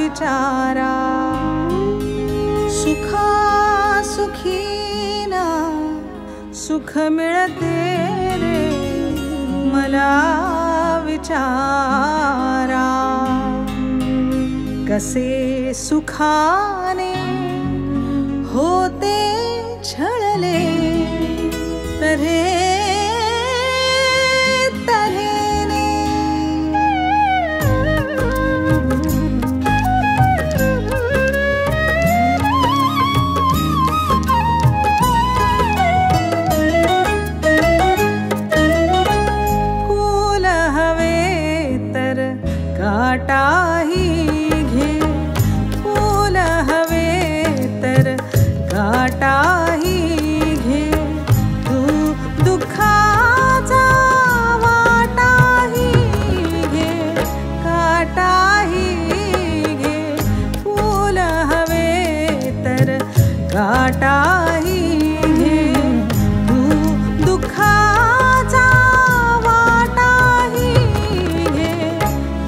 विचारा। सुखा सुखीना सुख मिळते रे मला विचारा। कसे सुखाने होते छळले तऱ्हे तऱ्हेने। फूल हवे तर काटाही घे, फूल हवे तर काटाही घे। तू दुःखाचा वाटाही घे, काटाही घे। फूल हवे तर काटाही घे, तू दुःखाचा वाटाही घे,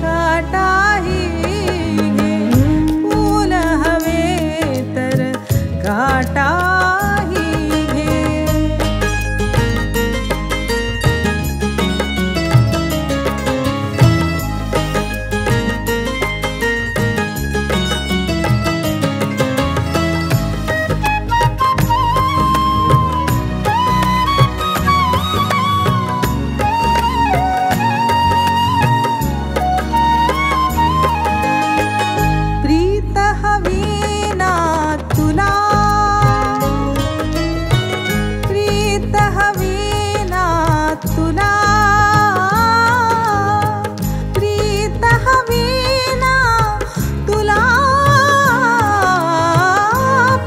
काटाही घे। फूल हवे तर काटाही घे। प्रीत हवी ना तुला, प्रीत हवी ना तुला, प्रीत हवी ना तुला,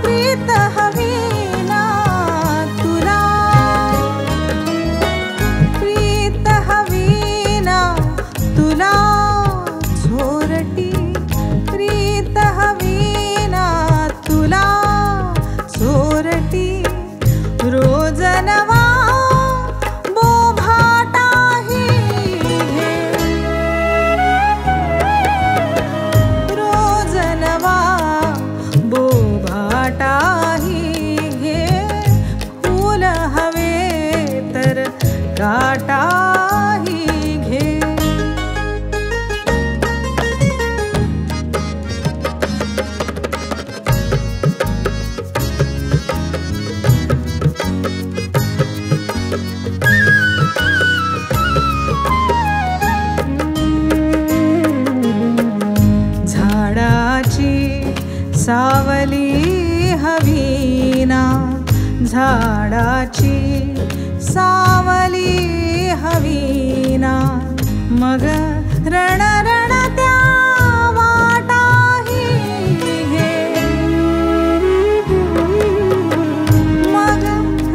प्रीत हवी ना तुला, प्रीत हवी ना तुला। चोरटी प्रीत हवी ना तुला, चोरटी। रोज नवा बोभाटाही घे, रोज नवा बोभाटाही घे। फूल हवे तर काटाही घे। झाडाची सावली हवी ना, झाडाची सावली हवी ना। मग रण रण त्या वाटाही घे, मग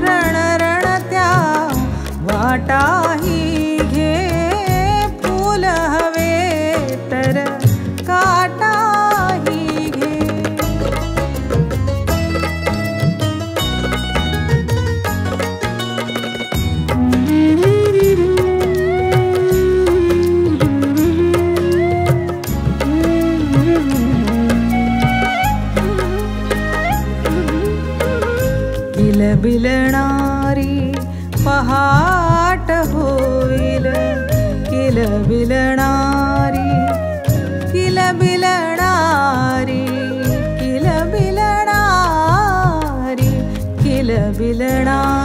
रण रण त्या वाटाही घे। फूल हवे तर काटाही घे। किलबिलणारी पहाट होईल, किलबिलणारी, किलबिलणारी, किलबिलणारी, किलबिलणारी।